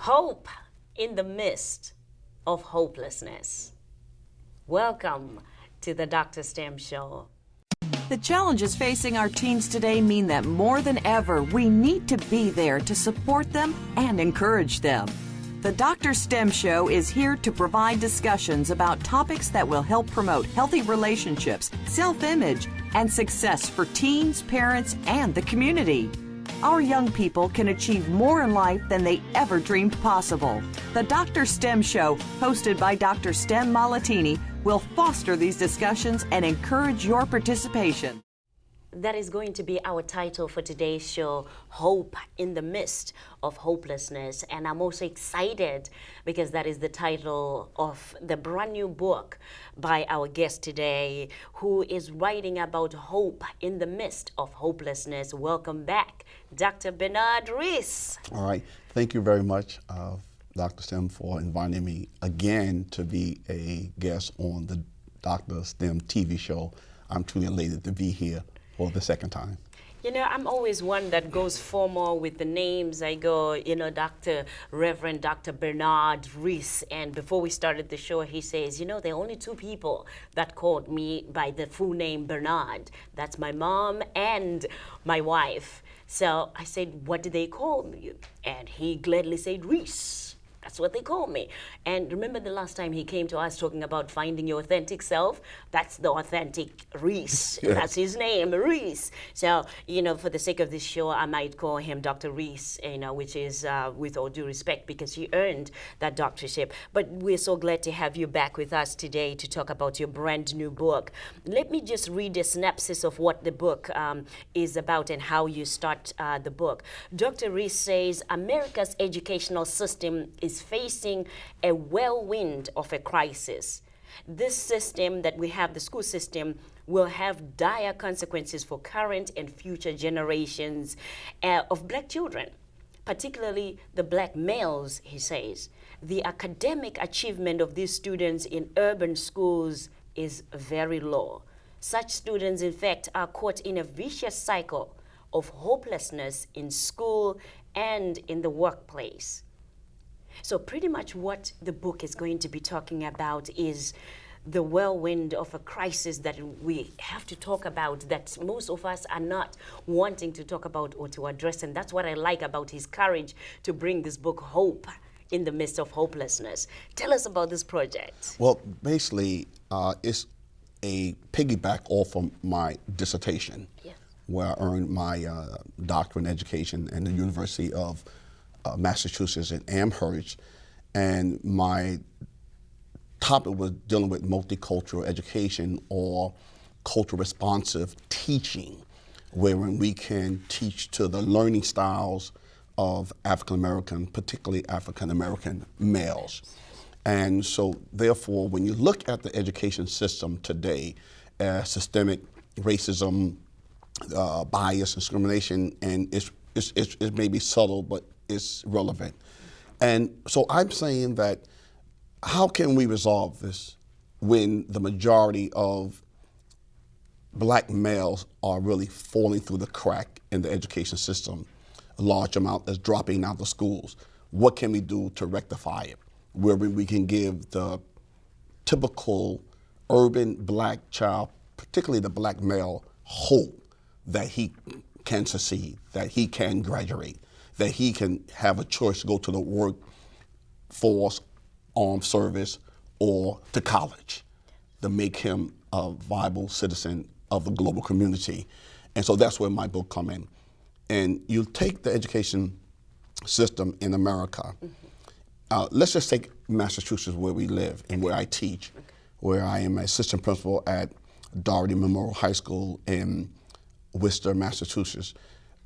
Hope in the midst of hopelessness. Welcome to the Dr.Stem Show. The challenges facing our teens today mean that more than ever, we need to be there to support them and encourage them. The Dr. Stem Show is here to provide discussions about topics that will help promote healthy relationships, self-image, and success for teens, parents, and the community. Our young people can achieve more in life than they ever dreamed possible. The Dr. Stem Show, hosted by Dr. Stem Malatini, will foster these discussions and encourage your participation. That is going to be our title for today's show, Hope in the Midst of Hopelessness. And I'm also excited because that is the title of the brand new book by our guest today, who is writing about hope in the midst of hopelessness. Welcome back, Dr. Bernard Reese. All right. Thank you very much, Dr. Stem, for inviting me again to be a guest on the Dr. Stem TV show. I'm truly elated to be here for the second time. You know, I'm always one that goes formal with the names. I go, Reverend Dr. Bernard Reese. And before we started the show, he says, there are only two people that called me by the full name Bernard. That's my mom and my wife. So I said, what do they call you? And he gladly said, Reese. That's what they call me. And remember the last time he came to us talking about finding your authentic self? That's the authentic Reese. Yes. That's his name, Reese. So, for the sake of this show, I might call him Dr. Reese, which is with all due respect because he earned that doctorship. But we're so glad to have you back with us today to talk about your brand new book. Let me just read a synopsis of what the book is about and how you start the book. Dr. Reese says, America's educational system is facing a whirlwind of a crisis. This system that we have, the school system, will have dire consequences for current and future generations of black children, particularly the black males, he says. The academic achievement of these students in urban schools is very low. Such students, in fact, are caught in a vicious cycle of hopelessness in school and in the workplace. So pretty much what the book is going to be talking about is the whirlwind of a crisis that we have to talk about, that most of us are not wanting to talk about or to address. And that's what I like about his courage to bring this book, Hope in the Midst of Hopelessness. Tell us about this project. Well, basically, it's a piggyback off of my dissertation, where I earned my doctorate in education in the University of Massachusetts in Amherst, and my topic was dealing with multicultural education or cultural responsive teaching, wherein we can teach to the learning styles of African American, particularly African American males. And so therefore, when you look at the education system today, systemic racism, bias, discrimination, and it may be subtle, but it's relevant. And so I'm saying that how can we resolve this when the majority of black males are really falling through the crack in the education system? A large amount is dropping out of schools. What can we do to rectify it? Where we can give the typical urban black child, particularly the black male, hope that he can succeed, that he can graduate, that he can have a choice to go to the workforce, armed service, or to college to make him a viable citizen of the global community. And so that's where my book come in. And you take the education system in America. Let's just take Massachusetts, where we live and where I teach, where I am an assistant principal at Doherty Memorial High School in Worcester, Massachusetts.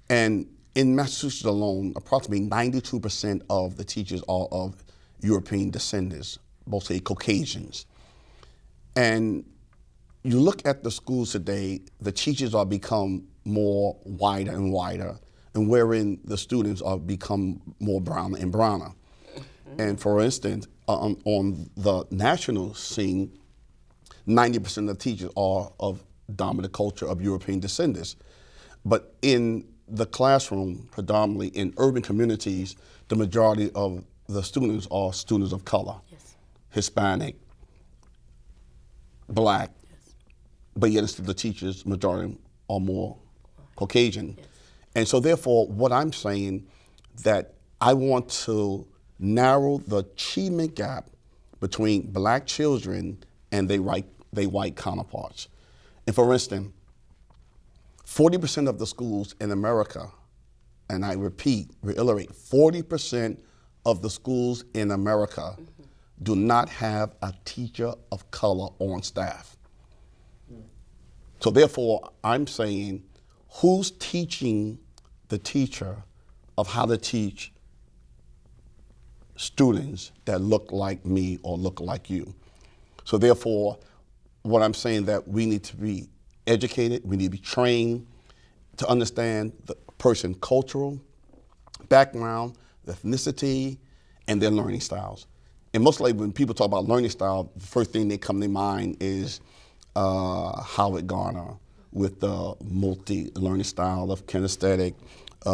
And in Massachusetts alone, approximately 92% of the teachers are of European descendants, mostly Caucasians. And you look at the schools today, the teachers are become more wider and wider, and wherein the students are become more brown and browner. And for instance, on the national scene, 90% of the teachers are of dominant culture of European descendants. But in the classroom, predominantly in urban communities, the majority of the students are students of color, Yes. Hispanic, Black, Yes. but yet the teachers, majority are more Caucasian. Yes. And so therefore, what I'm saying that I want to narrow the achievement gap between Black children and their white counterparts. And for instance, 40% of the schools in America, and I reiterate, 40% of the schools in America do not have a teacher of color on staff. So therefore, I'm saying, who's teaching the teacher of how to teach students that look like me or look like you? So therefore, what I'm saying that we need to be educated, we need to be trained to understand the person's cultural background, ethnicity, and their learning styles. And mostly when people talk about learning style, the first thing that comes to mind is Howard Gardner with the multi-learning style of kinesthetic,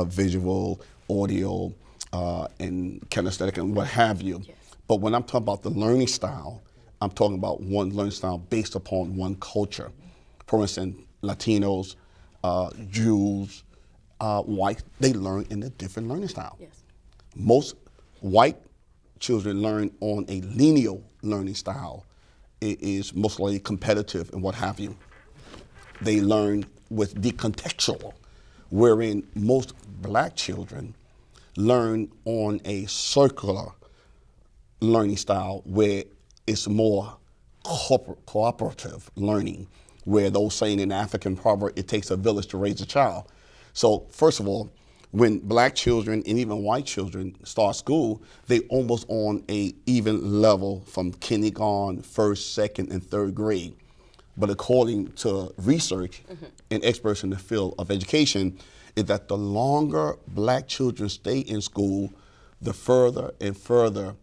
visual, audio, and kinesthetic, and what have you. Yes. But when I'm talking about the learning style, I'm talking about one learning style based upon one culture. For instance, Latinos, Jews, white, they learn in a different learning style. Yes. Most white children learn on a linear learning style. It is mostly competitive and what have you. They learn with decontextual, wherein most Black children learn on a circular learning style where it's more cooperative learning, where those saying in African proverb, it takes a village to raise a child. So first of all, when Black children and even white children start school, they almost on a even level from kindergarten, first, second, and third grade. But according to research and experts in the field of education, is that the longer Black children stay in school, the further and further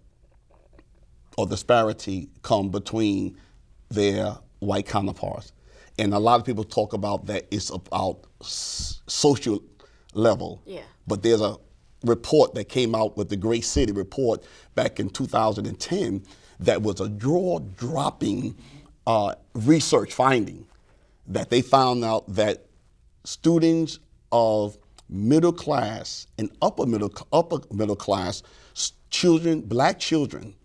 or disparity come between their white counterparts. And a lot of people talk about that it's about social level. Yeah. But there's a report that came out with the Great City Report back in 2010 that was a jaw-dropping research finding that they found out that students of middle class and upper middle class children, Black children,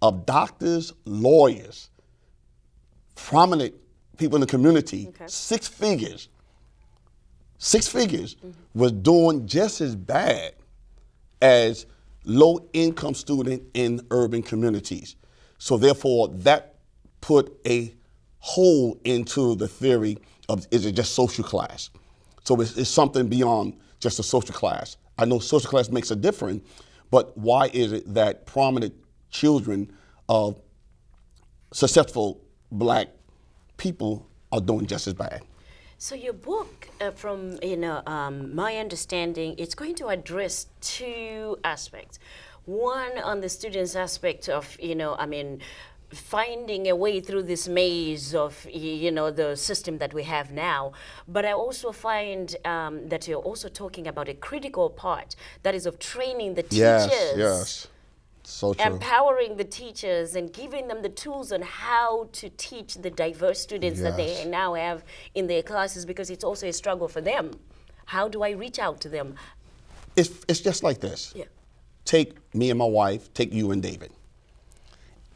of doctors, lawyers, prominent people in the community, Okay. six figures, was doing just as bad as low-income student in urban communities. So therefore, that put a hole into the theory of, is it just social class? So it's something beyond just a social class. I know social class makes a difference, but why is it that prominent children of successful Black people are doing just as bad? So your book, from my understanding, it's going to address two aspects. One on the students' aspect of finding a way through this maze of the system that we have now. But I also find that you're also talking about a critical part that is of training the teachers. Yes. So true. Empowering the teachers and giving them the tools on how to teach the diverse students that they Yes. now have in their classes, because it's also a struggle for them. How do I reach out to them? It's just like this. Yeah. Take me and my wife, take you and David.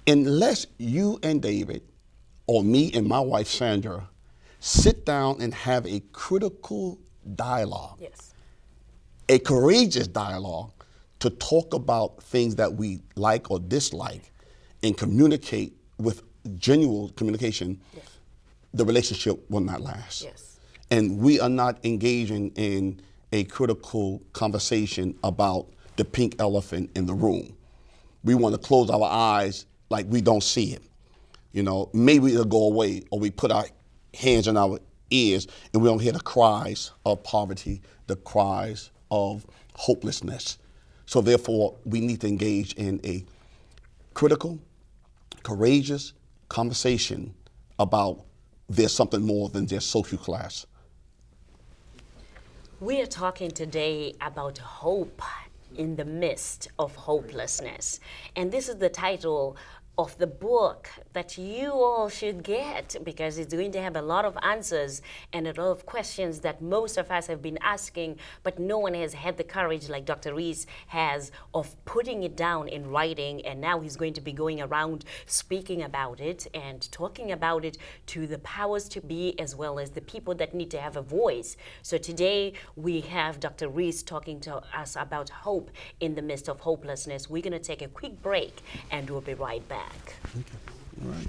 Unless you and David, or me and my wife Sandra, sit down and have a critical dialogue, Yes. a courageous dialogue, to talk about things that we like or dislike and communicate with genuine communication, Yes. the relationship will not last. Yes. And we are not engaging in a critical conversation about the pink elephant in the room. We want to close our eyes like we don't see it. Maybe it'll go away, or we put our hands in our ears and we don't hear the cries of poverty, the cries of hopelessness. So therefore, we need to engage in a critical, courageous conversation about there's something more than just social class. We are talking today about hope in the Midst of Hopelessness. And this is the title of the book that you all should get, because it's going to have a lot of answers and a lot of questions that most of us have been asking, but no one has had the courage like Dr. Reese has of putting it down in writing. And now he's going to be going around speaking about it and talking about it to the powers to be, as well as the people that need to have a voice. So today we have Dr. Reese talking to us about hope in the midst of hopelessness. We're going to take a quick break and we'll be right back. Okay. All right.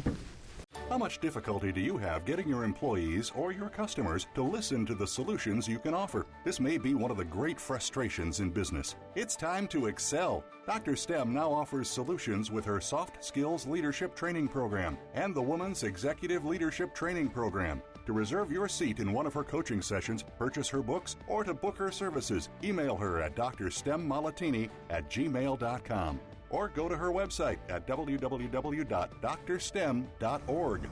How much difficulty do you have getting your employees or your customers to listen to the solutions you can offer? This may be one of the great frustrations in business. It's time to excel. Dr. Stem now offers solutions with her Soft Skills Leadership Training Program and the Woman's Executive Leadership Training Program. To reserve your seat in one of her coaching sessions, purchase her books, or to book her services, email her at drstemmalattini@gmail.com. or go to her website at www.drstem.org.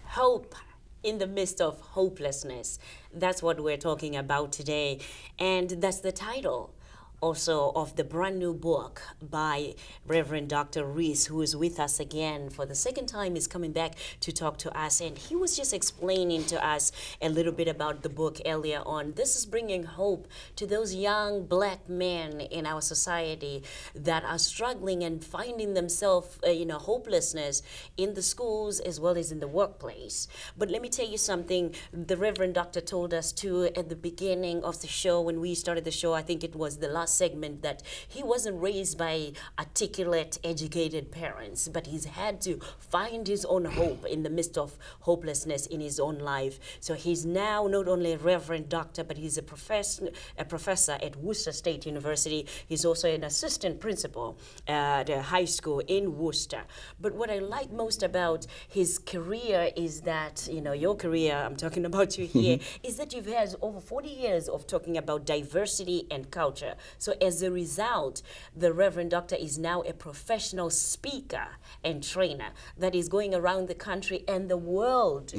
Hope in the midst of hopelessness. That's what we're talking about today. And that's the title also of the brand new book by Reverend Dr. Reese, who is with us again for the second time. He's coming back to talk to us, and he was just explaining to us a little bit about the book earlier on. This is bringing hope to those young black men in our society that are struggling and finding themselves, hopelessness in the schools as well as in the workplace. But let me tell you something. The Reverend Doctor told us too at the beginning of the show, when we started the show, I think it was the last segment, that he wasn't raised by articulate, educated parents, but he's had to find his own hope in the midst of hopelessness in his own life. So he's now not only a Reverend Doctor, but he's a professor at Worcester State University. He's also an assistant principal at a high school in Worcester. But what I like most about his career is that, your career, I'm talking about you here, is that you've had over 40 years of talking about diversity and culture. So as a result, the Reverend Doctor is now a professional speaker and trainer that is going around the country and the world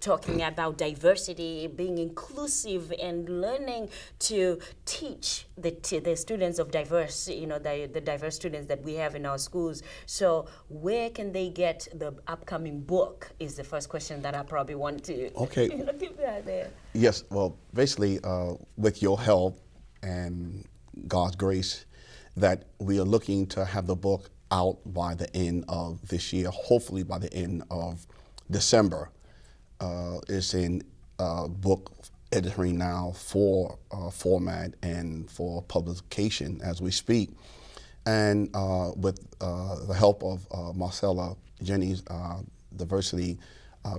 talking about diversity, being inclusive, and learning to teach the students of diverse, the diverse students that we have in our schools. So where can they get the upcoming book is the first question that I probably want to give that there. Yes, well, basically, with your help and God's grace, that we are looking to have the book out by the end of this year, hopefully by the end of December. It's in book editing now for format and for publication as we speak. And with the help of Marcella Jennings, diversity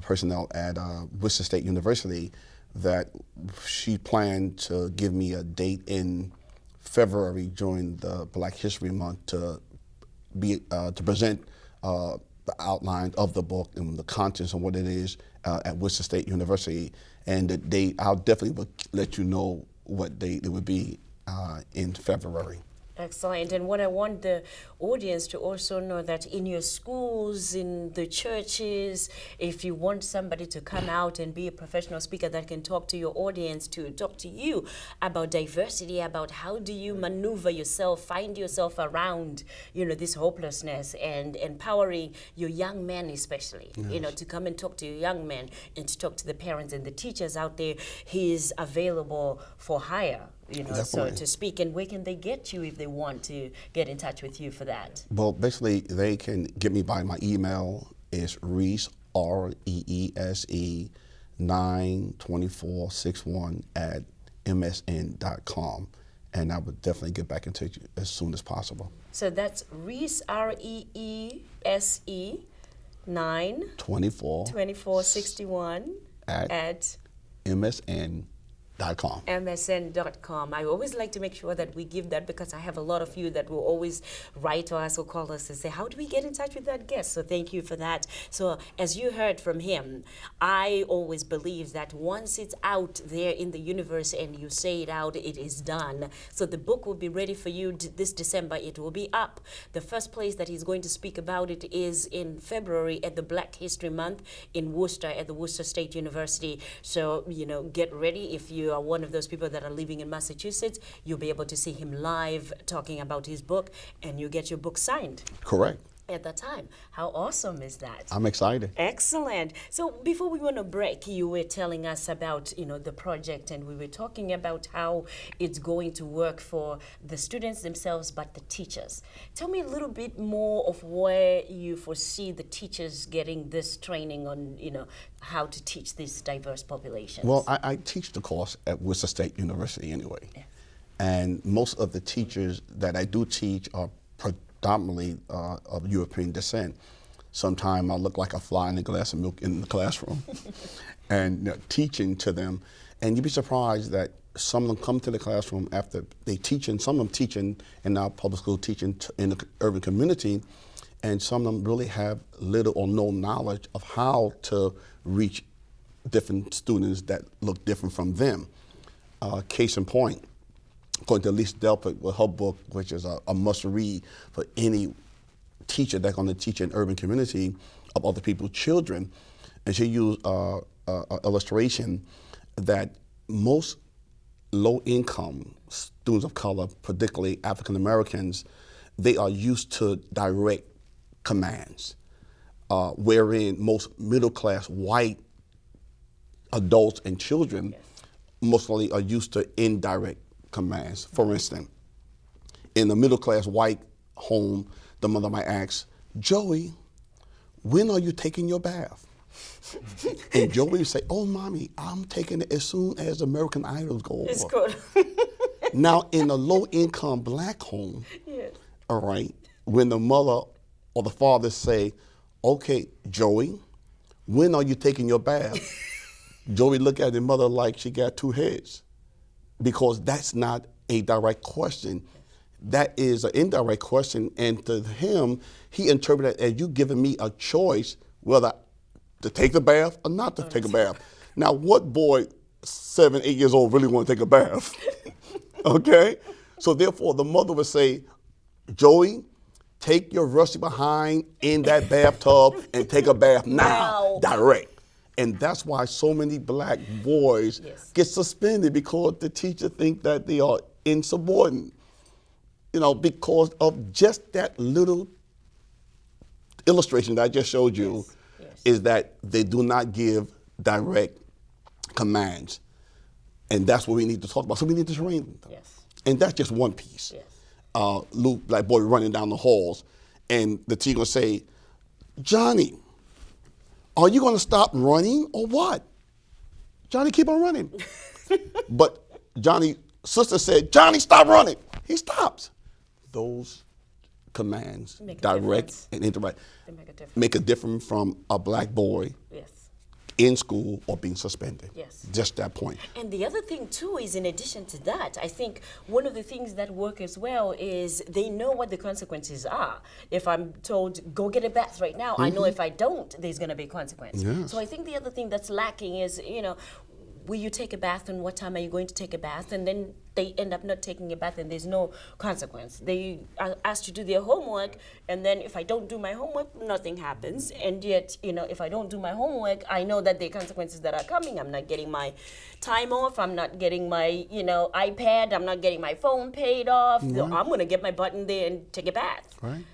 personnel at Worcester State University, that she planned to give me a date in February during the Black History Month to present the outline of the book and the contents and what it is at Worcester State University. And the date, I'll definitely let you know what date it would be in February. Excellent. And what I want the audience to also know, that in your schools, in the churches, if you want somebody to come out and be a professional speaker that can talk to your audience, to talk to you about diversity, about how do you maneuver yourself, find yourself around, this hopelessness, and empowering your young men especially, to come and talk to your young men and to talk to the parents and the teachers out there. He is available for hire. So to speak. And where can they get you if they want to get in touch with you for that? Well, basically, they can get me by my email. Is Reese, REESE 92461 at msn.com. And I would definitely get back in touch as soon as possible. So that's Reese, REESE 92461 at msn.com. MSN.com. I always like to make sure that we give that, because I have a lot of you that will always write to us or call us and say, how do we get in touch with that guest? So thank you for that. So as you heard from him, I always believe that once it's out there in the universe and you say it out, it is done. So the book will be ready for you this December. It will be up. The first place that he's going to speak about it is in February at the Black History Month in Worcester at the Worcester State University. So, get ready. If you you are one of those people that are living in Massachusetts, you'll be able to see him live talking about his book, and you get your book signed Correct. at that time. How awesome is that? I'm excited. Excellent. So before we went on a break, you were telling us about, the project, and we were talking about how it's going to work for the students themselves, but the teachers. Tell me a little bit more of where you foresee the teachers getting this training on, how to teach these diverse populations. Well, I teach the course at Worcester State University anyway. Yes. And most of the teachers that I do teach are predominantly of European descent. Sometimes I look like a fly in a glass of milk in the classroom and teaching to them. And you'd be surprised that some of them come to the classroom after they teach, and some of them teaching in our public school, teaching in the urban community, and some of them really have little or no knowledge of how to reach different students that look different from them. Case in point, according to Lisa Delpit with her book, which is a must-read for any teacher that's going to teach an urban community of other people's children, and she used an illustration that most low-income students of color, particularly African Americans, they are used to direct commands, wherein most middle-class white adults and children mostly are used to indirect commands. For instance, in a middle-class white home, the mother might ask, "Joey, when are you taking your bath?" And Joey would say, "Oh, mommy, I'm taking it as soon as American Idols go over." It's good. Now, in a low-income black home, all right, when the mother or the father say, "Okay, Joey, when are you taking your bath?" Joey look at the mother like she got two heads, because that's not a direct question. That is an indirect question, and to him, he interpreted it as you giving me a choice whether to take the bath or not to take a bath. Now, what boy, 7, 8 years old, really want to take a bath? Okay? So therefore, the mother would say, "Joey, take your rusty behind in that bathtub and take a bath now, direct." And that's why so many black boys get suspended, because the teacher think that they are insubordinate. Because of just that little illustration that I just showed you, is that they do not give direct commands. And that's what we need to talk about. So we need to train them. And that's just one piece. Little black boy running down the halls, and the teacher will say, "Johnny, are you going to stop running or what?" "Johnny, keep on running." But Johnny's sister said, "Johnny, stop running." He stops. Those commands, direct and indirect, make a difference from a black boy in school or being suspended. Just that point. And the other thing too is, in addition to that, I think one of the things that work as well is they know what the consequences are. If I'm told, "Go get a bath right now," I know if I don't, there's going to be a consequence. So I think the other thing that's lacking is, will you take a bath, and what time are you going to take a bath? And then they end up not taking a bath, and there's no consequence. They are asked to do their homework, and then if I don't do my homework, nothing happens. And yet, if I don't do my homework, I know that there are consequences that are coming. I'm not getting my time off. I'm not getting my, iPad. I'm not getting my phone paid off. So I'm going to get my butt in there and take a bath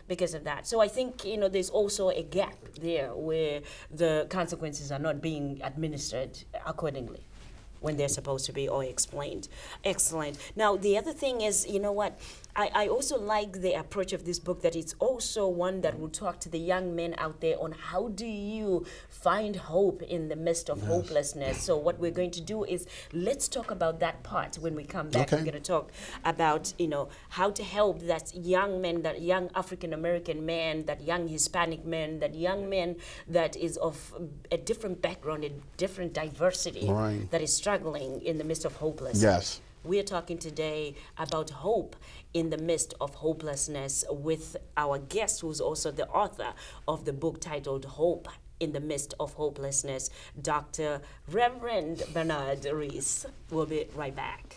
because of that. So I think, there's also a gap there where the consequences are not being administered accordingly when they're supposed to be, or explained. Excellent. Now, the other thing is, I also like the approach of this book, that it's also one that will talk to the young men out there on how do you find hope in the midst of hopelessness. So what we're going to do is, let's talk about that part when we come back. We're going to talk about, how to help that young man, that young African-American man, that young Hispanic man, that young man that is of a different background, a different diversity, that is struggling in the midst of hopelessness. We're talking today about hope in the midst of hopelessness with our guest, who's also the author of the book titled Hope in the Midst of Hopelessness, Dr. Reverend Bernard Reese. We'll be right back.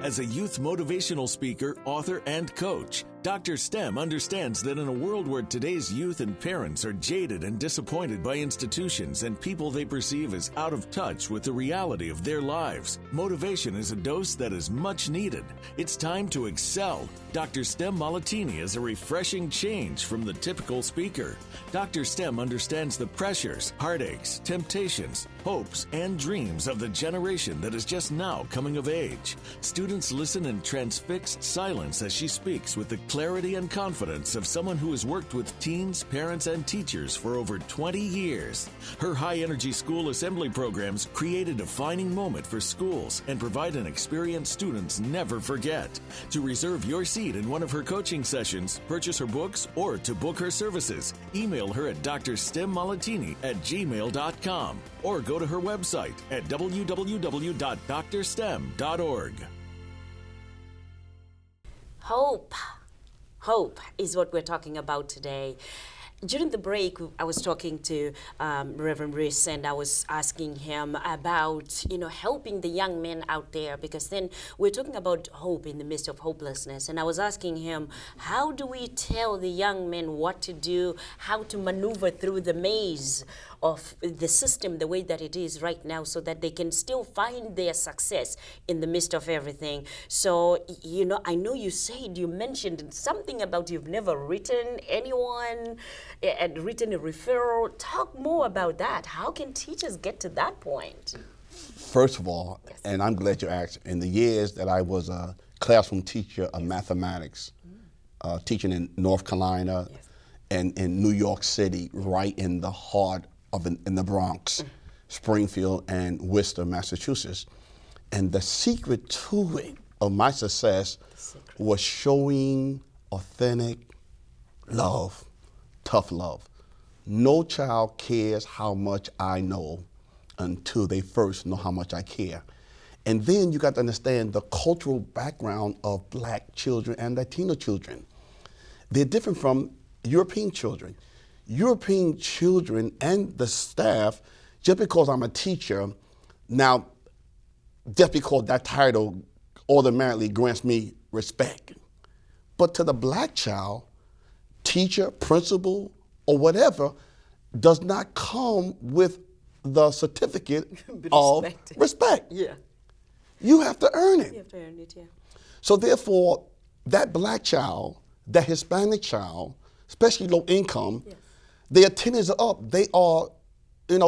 As a youth motivational speaker, author, and coach, Dr. Stem understands that in a world where today's youth and parents are jaded and disappointed by institutions and people they perceive as out of touch with the reality of their lives, motivation is a dose that is much needed. It's time to excel. Dr. Stem Malatini is a refreshing change from the typical speaker. Dr. Stem understands the pressures, heartaches, temptations, hopes, and dreams of the generation that is just now coming of age. Students listen in transfixed silence as she speaks with the clarity and confidence of someone who has worked with teens, parents, and teachers for over 20 years. Her high-energy school assembly programs create a defining moment for schools and provide an experience students never forget. To reserve your seat in one of her coaching sessions, purchase her books, or to book her services, email her at drstemmmalatini@gmail.com or go to her website at www.drstem.org. Hope. Hope is what we're talking about today. During the break, I was talking to Reverend Reese, and I was asking him about, helping the young men out there, because then we're talking about hope in the midst of hopelessness. And I was asking him, how do we tell the young men what to do, how to maneuver through the maze of the system the way that it is right now, so that they can still find their success in the midst of everything. So, I know you mentioned something about you've never written anyone and written a referral. Talk more about that. How can teachers get to that point? First of all, Yes. and I'm glad you asked, in the years that I was a classroom teacher of mathematics, teaching in North Carolina and in New York City, right in the heart of in the Bronx, Springfield, and Worcester, Massachusetts. And the secret to it, of my success, was showing authentic love, tough love. No child cares how much I know until they first know how much I care. And then you got to understand the cultural background of black children and Latino children. They're different from European children. European children and the staff, just because I'm a teacher, now, just because that title automatically grants me respect. But to the black child, teacher, principal, or whatever, does not come with the certificate of respect. Yeah. You have to earn it. You have to earn it, yeah. So therefore, that black child, that Hispanic child, especially low income, their attendance are up. They are,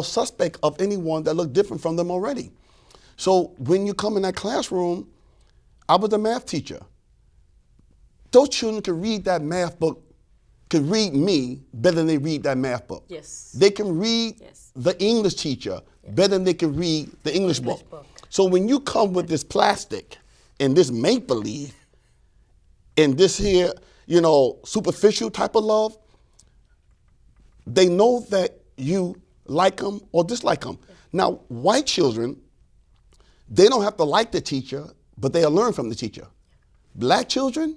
suspect of anyone that look different from them already. So when you come in that classroom, I was a math teacher. Those children can read that math book, can read me better than they read that math book. Yes. They can read the English teacher better than they can read the English book. So when you come with this plastic and this make-believe and this here, superficial type of love, they know that you like them or dislike them. Now, white children, they don't have to like the teacher, but they'll learn from the teacher. Black children,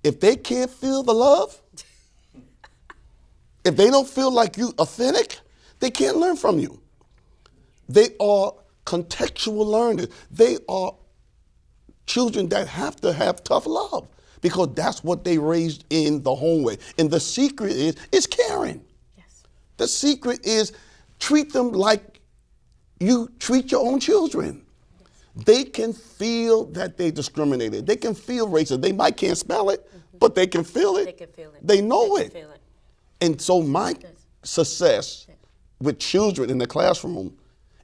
if they can't feel the love, if they don't feel like you authentic, they can't learn from you. They are contextual learners. They are children that have to have tough love because that's what they raised in the home way. And the secret is caring. Yes. The secret is treat them like you treat your own children. They can feel that they discriminated. They can feel racist. They might can't spell it, but they can feel it. They can feel it. They know They it. can feel it. And so my success with children in the classroom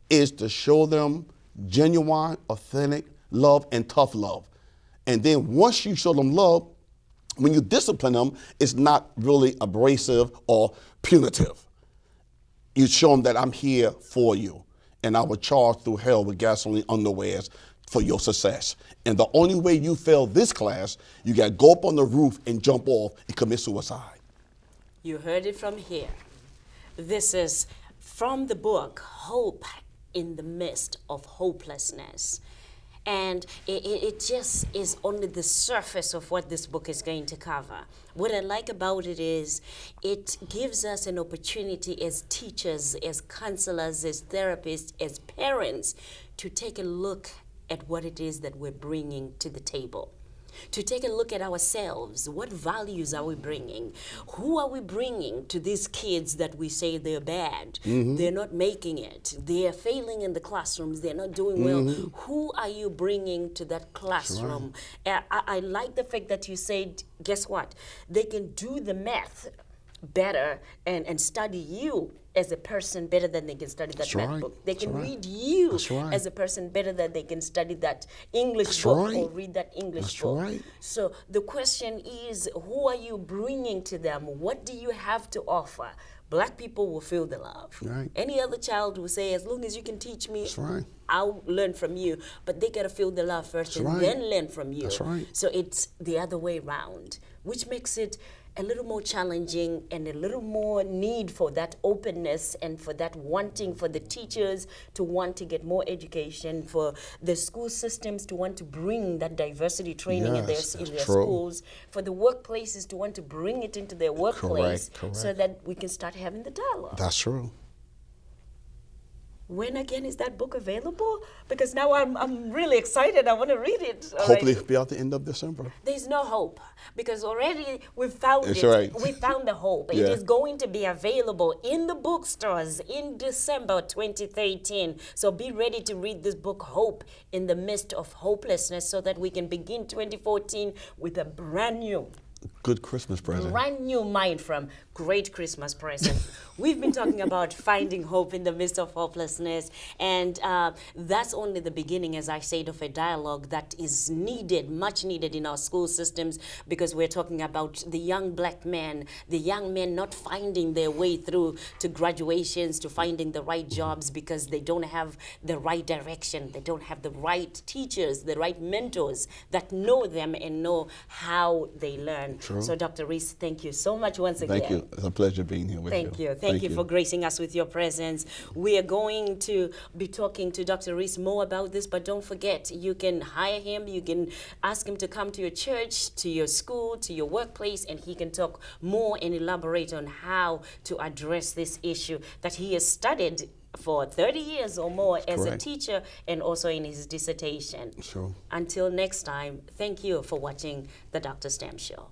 is to show them genuine, authentic love and tough love. And then once you show them love, when you discipline them, it's not really abrasive or punitive. You show them that I'm here for you, and I will charge through hell with gasoline underwears for your success. And the only way you fail this class, you got to go up on the roof and jump off and commit suicide. You heard it from here. This is from the book, Hope in the Midst of Hopelessness. And it just is only the surface of what this book is going to cover. What I like about it is it gives us an opportunity as teachers, as counselors, as therapists, as parents, to take a look at what it is that we're bringing to the table. To take a look at ourselves. What values are we bringing? Who are we bringing to these kids that we say they're bad? They're not making it. They're failing in the classrooms. They're not doing well. Who are you bringing to that classroom? I like the fact that you said, guess what? They can do the math better and study you as a person better than they can study that math book. They can read you as a person better than they can study that English book or read that English book. So the question is, who are you bringing to them? What do you have to offer? Black people will feel the love. Any other child will say, as long as you can teach me, I'll learn from you. But they got to feel the love first and then learn from you. So it's the other way around, which makes it a little more challenging and a little more need for that openness and for that wanting for the teachers to want to get more education, for the school systems to want to bring that diversity training in their schools, for the workplaces to want to bring it into their workplace so that we can start having the dialogue. That's true. When again is that book available? Because now I'm really excited. I want to read it. Hopefully it'll be out the end of December. There's no hope because already we've found it. We found the hope. It is going to be available in the bookstores in December 2013. So be ready to read this book, Hope in the Midst of Hopelessness, so that we can begin 2014 with a brand new good Christmas present. Brand new mind from great Christmas present. We've been talking about finding hope in the midst of hopelessness, and that's only the beginning, as I said, of a dialogue that is needed, much needed in our school systems, because we're talking about the young black men, the young men not finding their way through to graduations, to finding the right jobs because they don't have the right direction, they don't have the right teachers, the right mentors that know them and know how they learn. So Dr. Reese, thank you so much once again. Thank you. It's a pleasure being here with you. Thank you for gracing us with your presence. We are going to be talking to Dr. Reese more about this, but don't forget, you can hire him, you can ask him to come to your church, to your school, to your workplace, and he can talk more and elaborate on how to address this issue that he has studied for 30 years or more as a teacher and also in his dissertation. Until next time, thank you for watching the Dr. Stem Show.